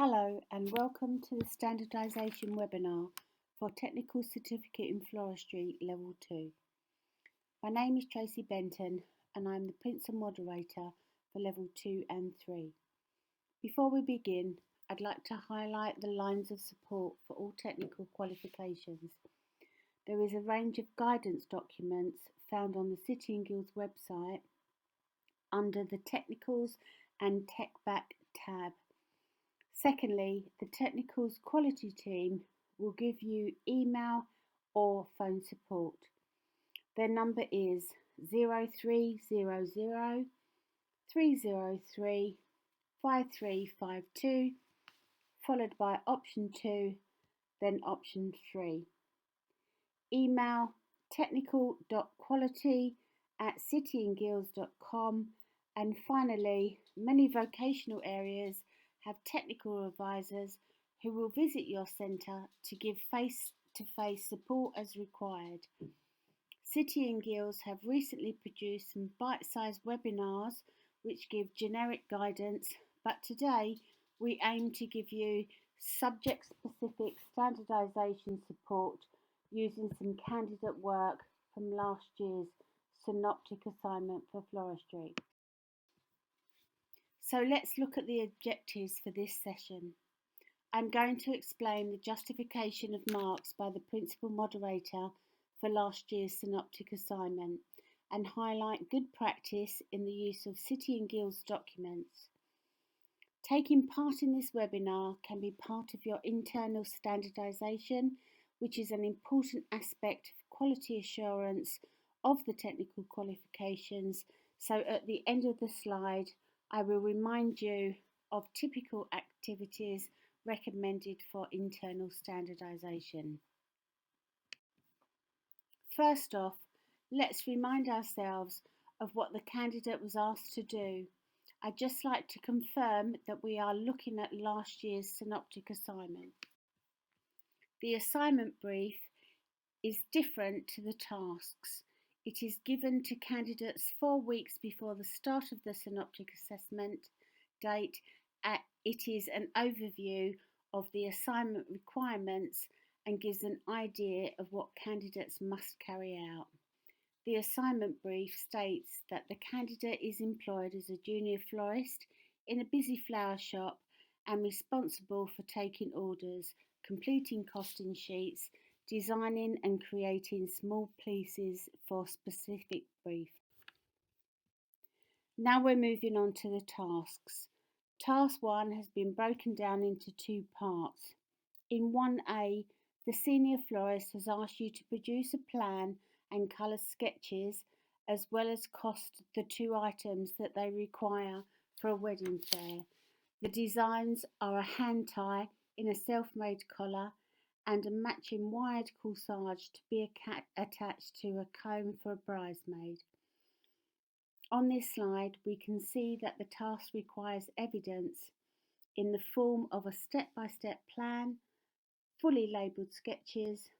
Hello and welcome to the Standardisation webinar for Technical Certificate in Floristry Level 2. My name is Tracy Benton and I'm the Principal Moderator for Level 2 and 3. Before we begin, I'd like to highlight the lines of support for all technical qualifications. There is a range of guidance documents found on the City and Guilds website under the Technicals and TechBack tab. Secondly, the Technicals Quality team will give you email or phone support. Their number is 0300 303 5352, followed by option 2, then option 3. Email technical.quality@cityandguilds.com, and finally, many vocational areas have technical advisors who will visit your centre to give face-to-face support as required. City and Guilds have recently produced some bite-sized webinars which give generic guidance, but today we aim to give you subject-specific standardisation support using some candidate work from last year's synoptic assignment for Floristry. So let's look at the objectives for this session. I'm going to explain the justification of marks by the Principal Moderator for last year's synoptic assignment and highlight good practice in the use of City and Guilds documents. Taking part in this webinar can be part of your internal standardisation, which is an important aspect of quality assurance of the technical qualifications. So at the end of the slide, I will remind you of typical activities recommended for internal standardisation. First off, let's remind ourselves of what the candidate was asked to do. I'd just like to confirm that we are looking at last year's synoptic assignment. The assignment brief is different to the tasks. It is given to candidates 4 weeks before the start of the synoptic assessment date. It is an overview of the assignment requirements and gives an idea of what candidates must carry out. The assignment brief states that the candidate is employed as a junior florist in a busy flower shop and responsible for taking orders, completing costing sheets, designing and creating small pieces for specific brief. Now we're moving on to the tasks. Task 1 has been broken down into 2 parts. In 1A, the senior florist has asked you to produce a plan and colour sketches as well as cost the 2 items that they require for a wedding fair. The designs are a hand tie in a self-made collar and a matching wired corsage to be attached to a comb for a bridesmaid. On this slide, we can see that the task requires evidence in the form of a step-by-step plan, fully labelled sketches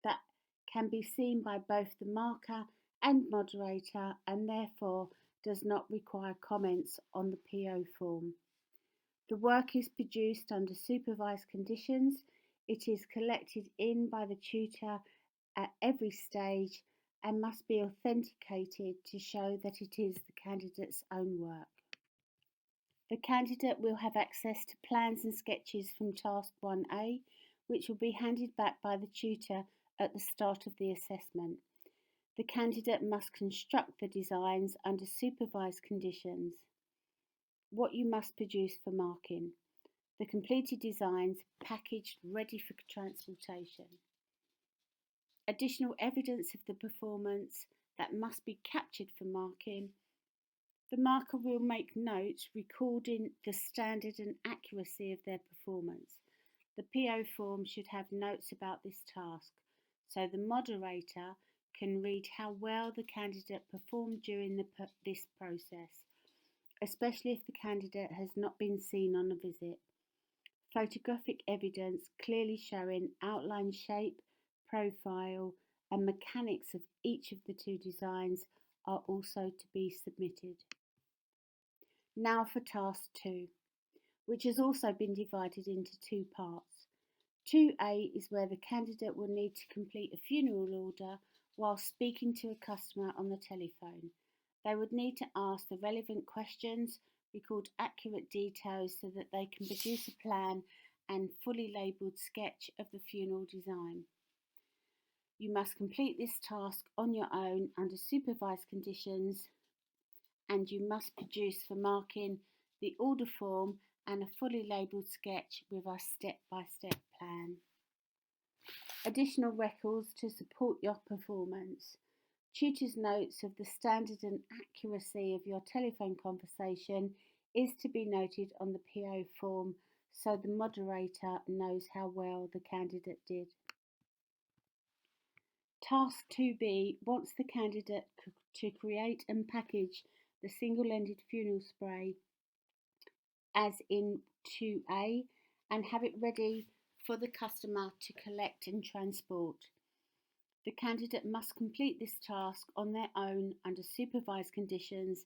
that can be seen by both the marker and moderator and therefore does not require comments on the PO form. The work is produced under supervised conditions. It is collected in by the tutor at every stage and must be authenticated to show that it is the candidate's own work. The candidate will have access to plans and sketches from Task 1A, which will be handed back by the tutor at the start of the assessment. The candidate must construct the designs under supervised conditions. What you must produce for marking. The completed designs packaged ready for transportation. Additional evidence of the performance that must be captured for marking. The marker will make notes recording the standard and accuracy of their performance. The PO form should have notes about this task, so the moderator can read how well the candidate performed during this process, especially if the candidate has not been seen on a visit. Photographic evidence clearly showing outline shape, profile and mechanics of each of the 2 designs are also to be submitted. Now for Task 2. which has also been divided into two parts. 2A is where the candidate will need to complete a funeral order while speaking to a customer on the telephone. They would need to ask the relevant questions, record accurate details so that they can produce a plan and fully labelled sketch of the funeral design. You must complete this task on your own under supervised conditions, and you must produce for marking the order form and a fully labelled sketch with a step-by-step plan. Additional records to support your performance. Tutor's notes of the standard and accuracy of your telephone conversation is to be noted on the PO form so the moderator knows how well the candidate did. Task 2B wants the candidate to create and package the single-ended funeral spray as in 2A and have it ready for the customer to collect and transport. The candidate must complete this task on their own under supervised conditions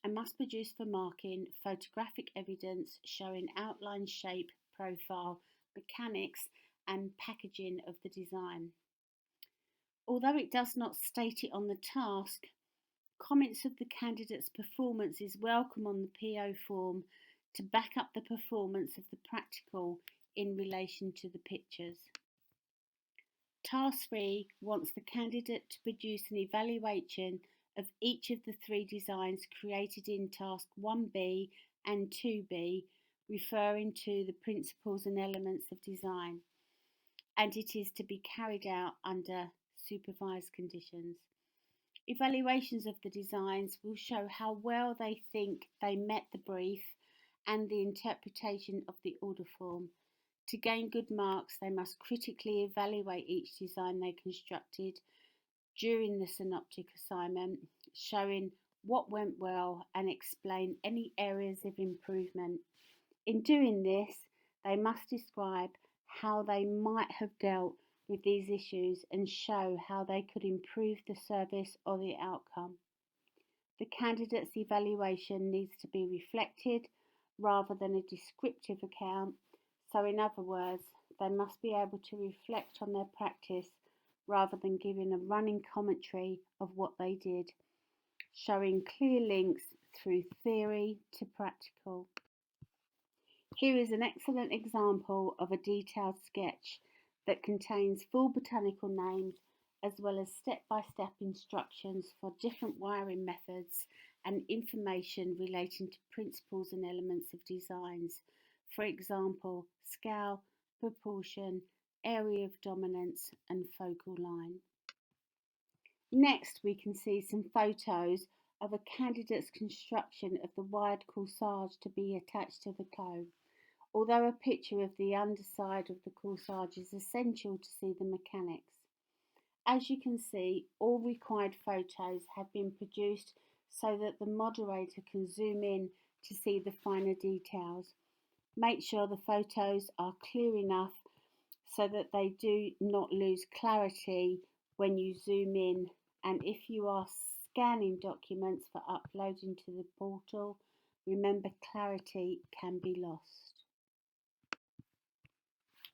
and must produce for marking photographic evidence showing outline, shape, profile, mechanics and packaging of the design. Although it does not state it on the task, comments of the candidate's performance is welcome on the PO form to back up the performance of the practical in relation to the pictures. Task 3 wants the candidate to produce an evaluation of each of the three designs created in Task 1B and 2B, referring to the principles and elements of design, and it is to be carried out under supervised conditions. Evaluations of the designs will show how well they think they met the brief and the interpretation of the order form. To gain good marks, they must critically evaluate each design they constructed during the synoptic assignment, showing what went well and explain any areas of improvement. In doing this, they must describe how they might have dealt with these issues and show how they could improve the service or the outcome. The candidate's evaluation needs to be reflected rather than a descriptive account. So in other words, they must be able to reflect on their practice rather than giving a running commentary of what they did, showing clear links through theory to practical. Here is an excellent example of a detailed sketch that contains full botanical names as well as step-by-step instructions for different wiring methods and information relating to principles and elements of designs. For example, scale, proportion, area of dominance and focal line. Next, we can see some photos of a candidate's construction of the wired corsage to be attached to the comb. Although a picture of the underside of the corsage is essential to see the mechanics. As you can see, all required photos have been produced so that the moderator can zoom in to see the finer details. Make sure the photos are clear enough so that they do not lose clarity when you zoom in, and if you are scanning documents for uploading to the portal, remember clarity can be lost.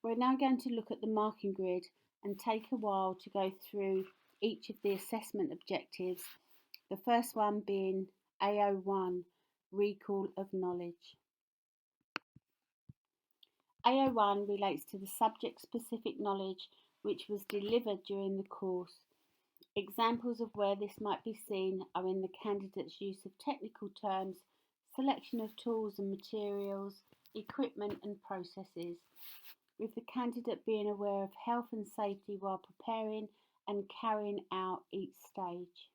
We're now going to look at the marking grid and take a while to go through each of the assessment objectives, the first one being AO1, recall of knowledge. AO1 relates to the subject-specific knowledge which was delivered during the course. Examples of where this might be seen are in the candidate's use of technical terms, selection of tools and materials, equipment and processes, with the candidate being aware of health and safety while preparing and carrying out each stage.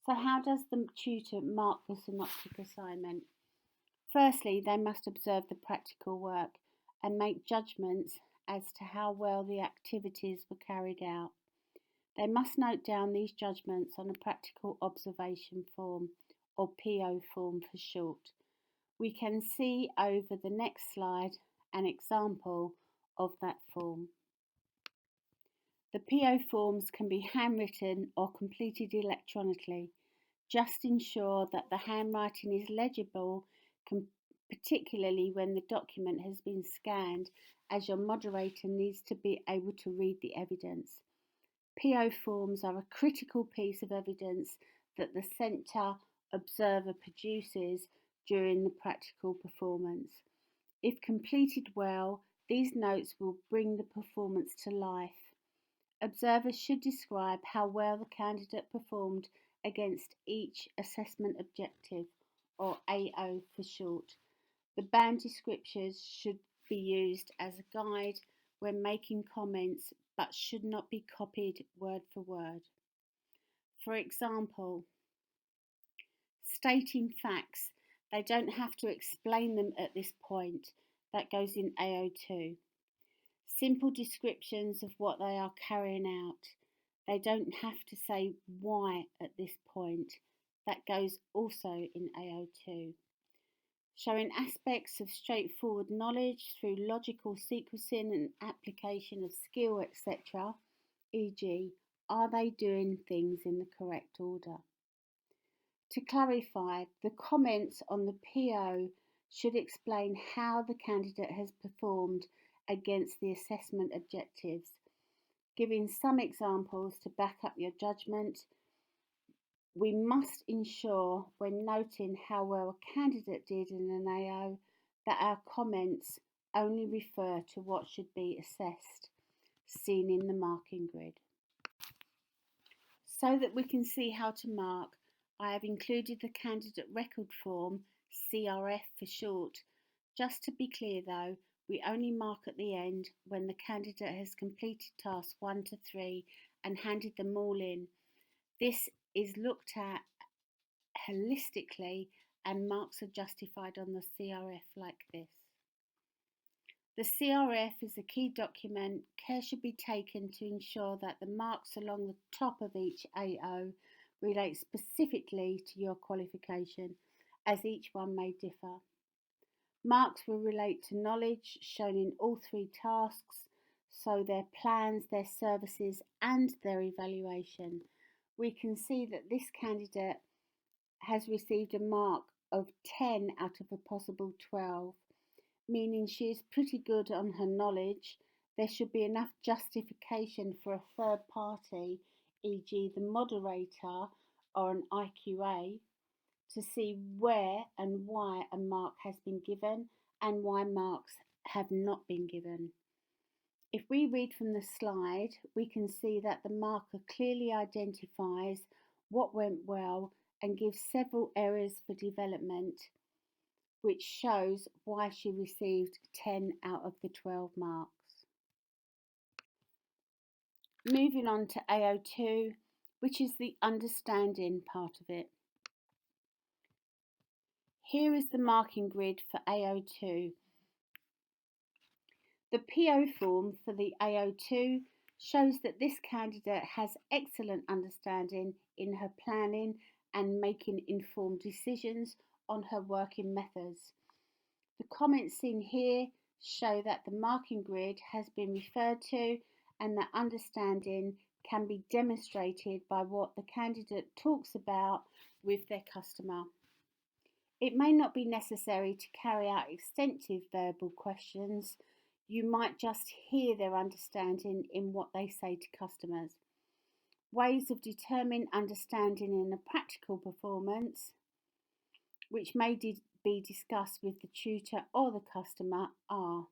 So how does the tutor mark the synoptic assignment? Firstly, they must observe the practical work and make judgments as to how well the activities were carried out. They must note down these judgments on a practical observation form, or PO form for short. We can see over the next slide an example of that form. The PO forms can be handwritten or completed electronically. Just ensure that the handwriting is legible particularly when the document has been scanned, as your moderator needs to be able to read the evidence. PO forms are a critical piece of evidence that the centre observer produces during the practical performance. If completed well, these notes will bring the performance to life. Observers should describe how well the candidate performed against each assessment objective, or AO for short. The band descriptions should be used as a guide when making comments, but should not be copied word for word. For example, stating facts, they don't have to explain them at this point. That goes in AO2. Simple descriptions of what they are carrying out. They don't have to say why at this point. That goes also in AO2. Showing aspects of straightforward knowledge through logical sequencing and application of skill, etc., e.g., are they doing things in the correct order? To clarify, the comments on the PO should explain how the candidate has performed against the assessment objectives, giving some examples to back up your judgment. We must ensure when noting how well a candidate did in an AO that our comments only refer to what should be assessed, seen in the marking grid. So that we can see how to mark, I have included the candidate record form, CRF for short. Just to be clear though, we only mark at the end when the candidate has completed tasks 1 to 3 and handed them all in. This is looked at holistically and marks are justified on the CRF like this. The CRF is a key document. Care should be taken to ensure that the marks along the top of each AO relate specifically to your qualification, as each one may differ. Marks will relate to knowledge shown in all 3 tasks, so their plans, their services and their evaluation. We can see that this candidate has received a mark of 10 out of a possible 12, meaning she is pretty good on her knowledge. There should be enough justification for a third party, e.g. the moderator or an IQA, to see where and why a mark has been given and why marks have not been given. If we read from the slide, we can see that the marker clearly identifies what went well and gives several areas for development, which shows why she received 10 out of the 12 marks. Moving on to AO2, which is the understanding part of it. Here is the marking grid for AO2. The PO form for the AO2 shows that this candidate has excellent understanding in her planning and making informed decisions on her working methods. The comments seen here show that the marking grid has been referred to and that understanding can be demonstrated by what the candidate talks about with their customer. It may not be necessary to carry out extensive verbal questions. You might just hear their understanding in what they say to customers. Ways of determining understanding in a practical performance, which may be discussed with the tutor or the customer, are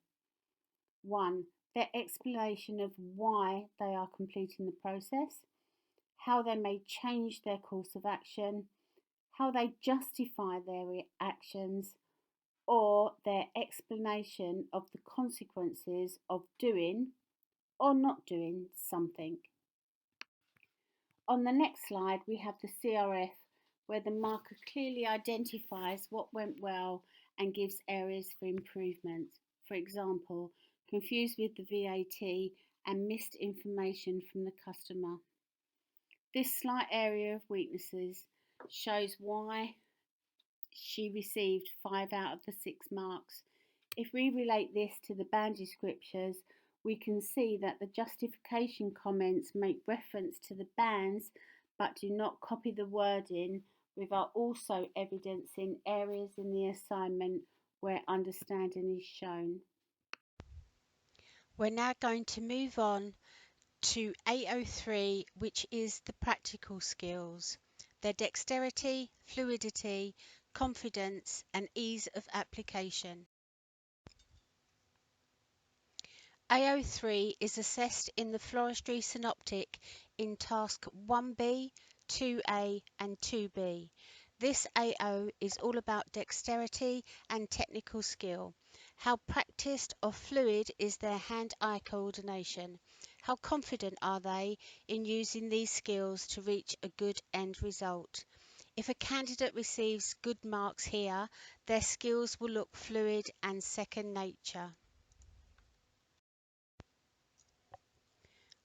1. Their explanation of why they are completing the process, how they may change their course of action, how they justify their actions, or their explanation of the consequences of doing or not doing something. On the next slide, we have the CRF, where the marker clearly identifies what went well and gives areas for improvement. For example, confused with the VAT and missed information from the customer. This slight area of weaknesses shows why she received 5 out of the 6 marks. If we relate this to the band descriptors, we can see that the justification comments make reference to the bands but do not copy the wording, without also evidencing areas in the assignment where understanding is shown. We're now going to move on to AO3, which is the practical skills. Their dexterity, fluidity, confidence, and ease of application. AO3 is assessed in the Floristry synoptic in task 1B, 2A, and 2B. This AO is all about dexterity and technical skill. How practiced or fluid is their hand-eye coordination? How confident are they in using these skills to reach a good end result? If a candidate receives good marks here, their skills will look fluid and second nature.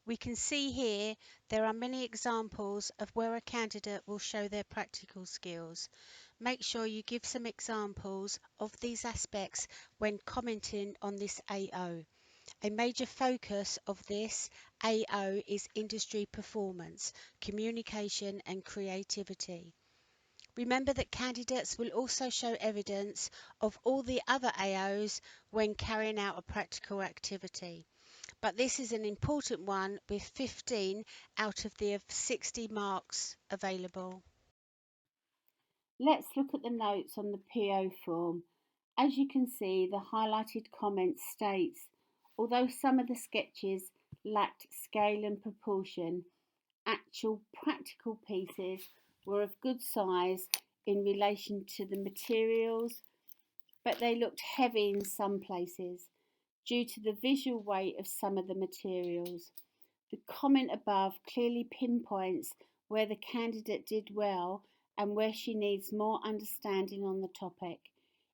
We can see here there are many examples of where a candidate will show their practical skills. Make sure you give some examples of these aspects when commenting on this AO. A major focus of this AO is industry performance, communication and creativity. Remember that candidates will also show evidence of all the other AOs when carrying out a practical activity. But this is an important one with 15 out of the 60 marks available. Let's look at the notes on the PO form. As you can see, the highlighted comment states, although some of the sketches lacked scale and proportion, actual practical pieces were of good size in relation to the materials, but they looked heavy in some places due to the visual weight of some of the materials. The comment above clearly pinpoints where the candidate did well and where she needs more understanding on the topic.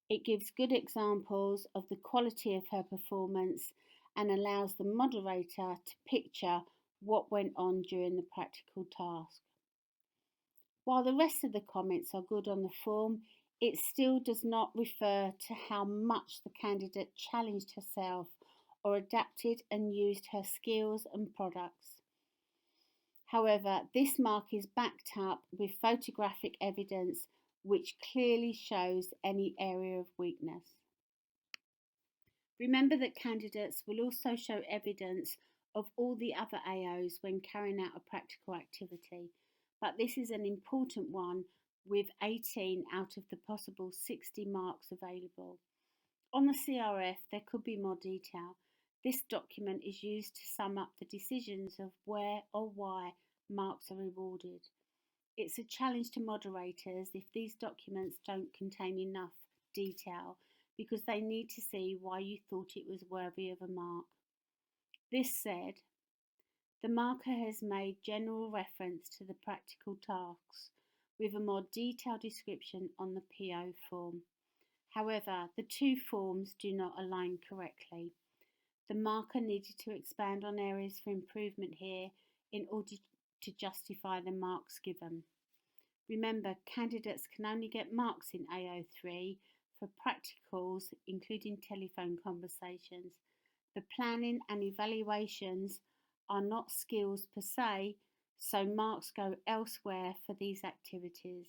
It gives good examples of the quality of her performance and allows the moderator to picture what went on during the practical task. While the rest of the comments are good on the form, it still does not refer to how much the candidate challenged herself or adapted and used her skills and products. However, this mark is backed up with photographic evidence which clearly shows any area of weakness. Remember that candidates will also show evidence of all the other AOs when carrying out a practical activity, but this is an important one with 18 out of the possible 60 marks available. On the CRF, there could be more detail. This document is used to sum up the decisions of where or why marks are awarded. It's a challenge to moderators if these documents don't contain enough detail because they need to see why you thought it was worthy of a mark. This said, the marker has made general reference to the practical tasks with a more detailed description on the PO form. However, the two forms do not align correctly. The marker needed to expand on areas for improvement here in order to justify the marks given. Remember, candidates can only get marks in AO3 for practicals, including telephone conversations. The planning and evaluations are not skills per se, so marks go elsewhere for these activities.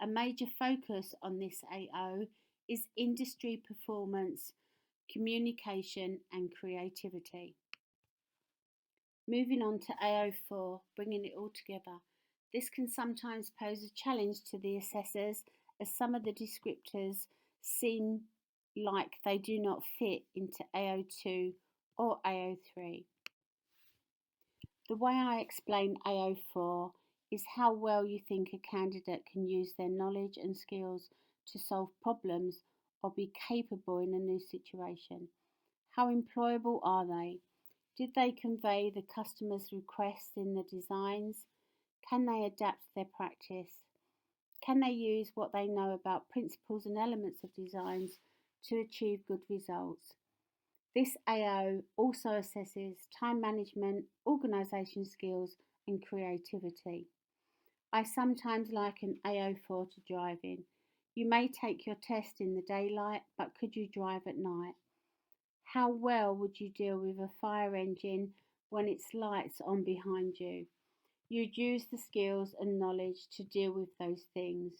A major focus on this AO is industry performance, communication and creativity. Moving on to AO4, bringing it all together. This can sometimes pose a challenge to the assessors as some of the descriptors seem like they do not fit into AO2 or AO3. The way I explain AO4 is how well you think a candidate can use their knowledge and skills to solve problems or be capable in a new situation. How employable are they? Did they convey the customer's request in the designs? Can they adapt their practice? Can they use what they know about principles and elements of designs to achieve good results? This AO also assesses time management, organisation skills and creativity. I sometimes liken AO4 to driving. You may take your test in the daylight, but could you drive at night? How well would you deal with a fire engine when its lights on behind you? You'd use the skills and knowledge to deal with those things.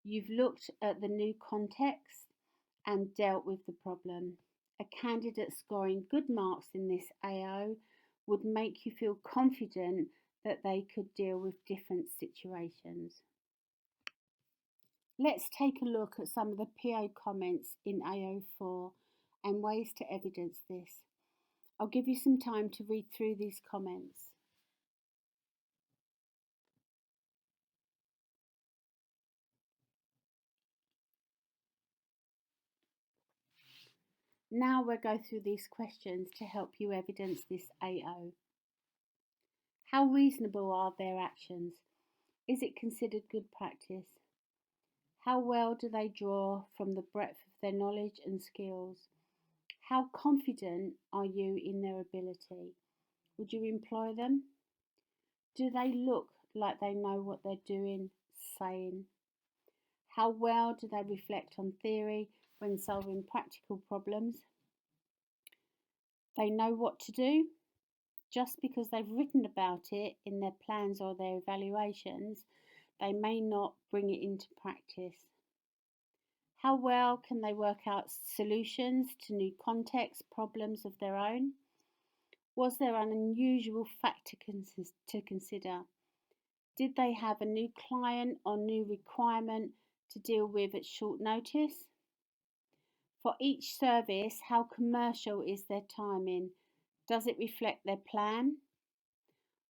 You've looked at the new context and dealt with the problem. A candidate scoring good marks in this AO would make you feel confident that they could deal with different situations. Let's take a look at some of the PO comments in AO4 and ways to evidence this. I'll give you some time to read through these comments. Now we'll go through these questions to help you evidence this AO. How reasonable are their actions? Is it considered good practice? How well do they draw from the breadth of their knowledge and skills? How confident are you in their ability? Would you employ them? Do they look like they know what they're doing, saying? How well do they reflect on theory when solving practical problems? They know what to do. Just because they've written about it in their plans or their evaluations, they may not bring it into practice. How well can they work out solutions to new context problems of their own? Was there an unusual factor to consider? Did they have a new client or new requirement to deal with at short notice? For each service, how commercial is their timing? Does it reflect their plan?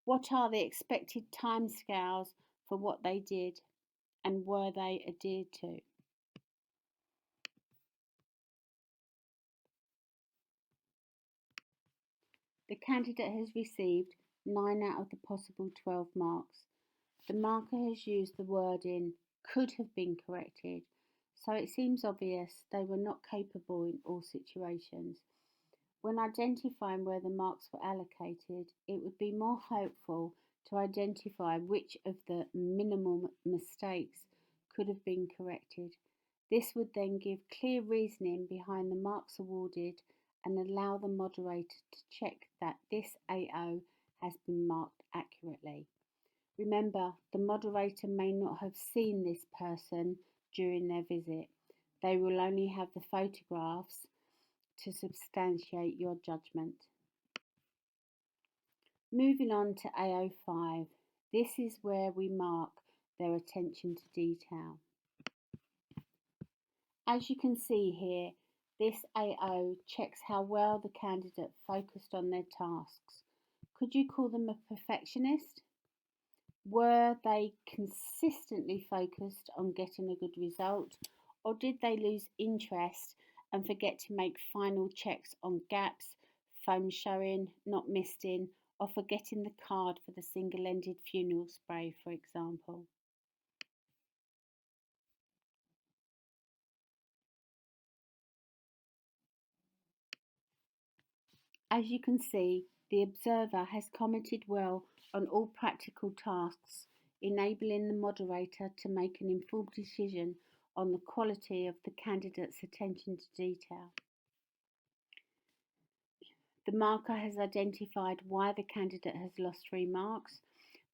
What are the expected timescales for what they did, and were they adhered to? The candidate has received 9 out of the possible 12 marks. The marker has used the wording could have been corrected, so it seems obvious they were not capable in all situations. When identifying where the marks were allocated, it would be more helpful to identify which of the minimal mistakes could have been corrected. This would then give clear reasoning behind the marks awarded and allow the moderator to check that this AO has been marked accurately. Remember, the moderator may not have seen this person during their visit. They will only have the photographs to substantiate your judgment. Moving on to AO5, this is where we mark their attention to detail. As you can see here, this AO checks how well the candidate focused on their tasks. Could you call them a perfectionist? Were they consistently focused on getting a good result, or did they lose interest and forget to make final checks on gaps, foam showing, not misting, or forgetting the card for the single-ended funeral spray, for example? As you can see, the observer has commented well on all practical tasks, enabling the moderator to make an informed decision on the quality of the candidate's attention to detail. The marker has identified why the candidate has lost 3 marks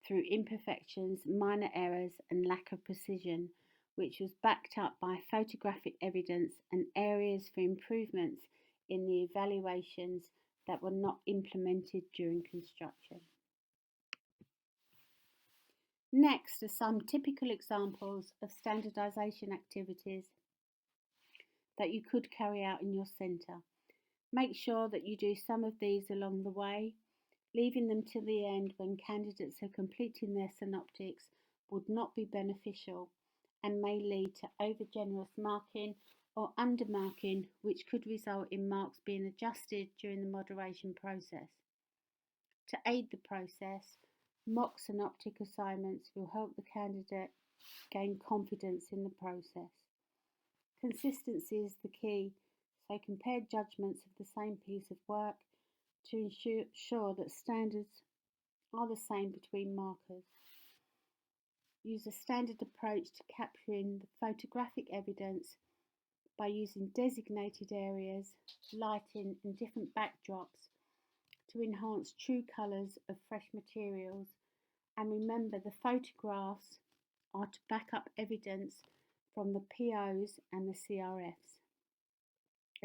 through imperfections, minor errors, and lack of precision, which was backed up by photographic evidence and areas for improvements in the evaluations that were not implemented during construction. Next are some typical examples of standardisation activities that you could carry out in your centre. Make sure that you do some of these along the way. Leaving them to the end when candidates are completing their synoptics would not be beneficial and may lead to over-generous marking or undermarking, which could result in marks being adjusted during the moderation process. To aid the process, mock synoptic assignments will help the candidate gain confidence in the process. Consistency is the key, so compare judgments of the same piece of work to ensure that standards are the same between markers. Use a standard approach to capturing the photographic evidence by using designated areas, lighting and different backdrops to enhance true colours of fresh materials, and remember the photographs are to back up evidence from the POs and the CRFs.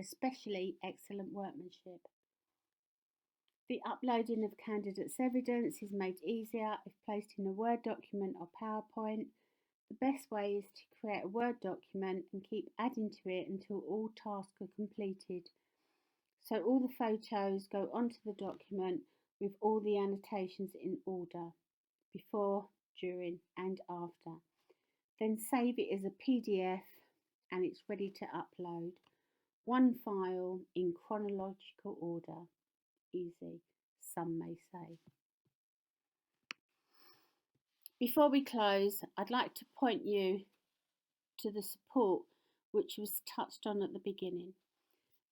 especially excellent workmanship. The uploading of candidates' evidence is made easier if placed in a Word document or PowerPoint. The best way is to create a Word document and keep adding to it until all tasks are completed. So all the photos go onto the document with all the annotations in order, before, during and after. Then save it as a PDF and it's ready to upload. One file in chronological order. Easy, some may say. Before we close, I'd like to point you to the support which was touched on at the beginning.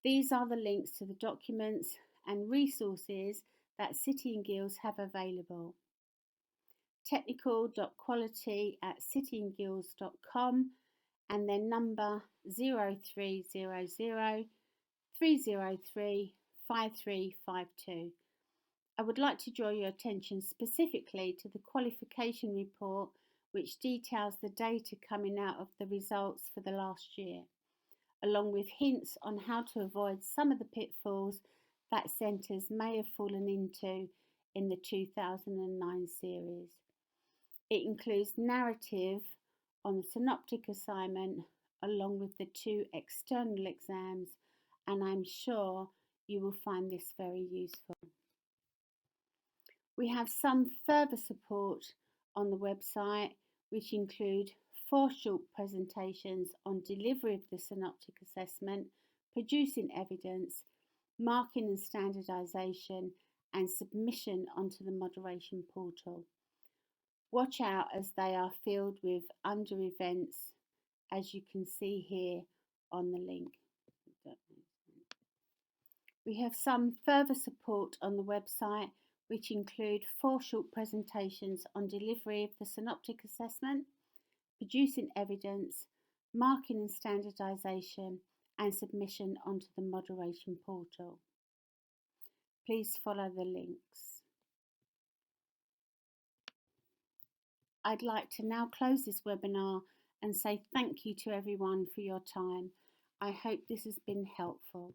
These are the links to the documents and resources that City and Guilds have available. technical.quality@cityandguilds.com and then number 0300 303 5352. I would like to draw your attention specifically to the qualification report, which details the data coming out of the results for the last year, along with hints on how to avoid some of the pitfalls that centres may have fallen into in the 2009 series. It includes narrative on the synoptic assignment along with the 2 external exams, and I'm sure you will find this very useful. We have some further support on the website, which include 4 short presentations on delivery of the synoptic assessment, producing evidence, marking and standardisation, and submission onto the moderation portal. Watch out as they are filled with under events, as you can see here on the link. We have some further support on the website, which include 4 short presentations on delivery of the synoptic assessment, producing evidence, marking and standardisation, and submission onto the moderation portal. Please follow the links. I'd like to now close this webinar and say thank you to everyone for your time. I hope this has been helpful.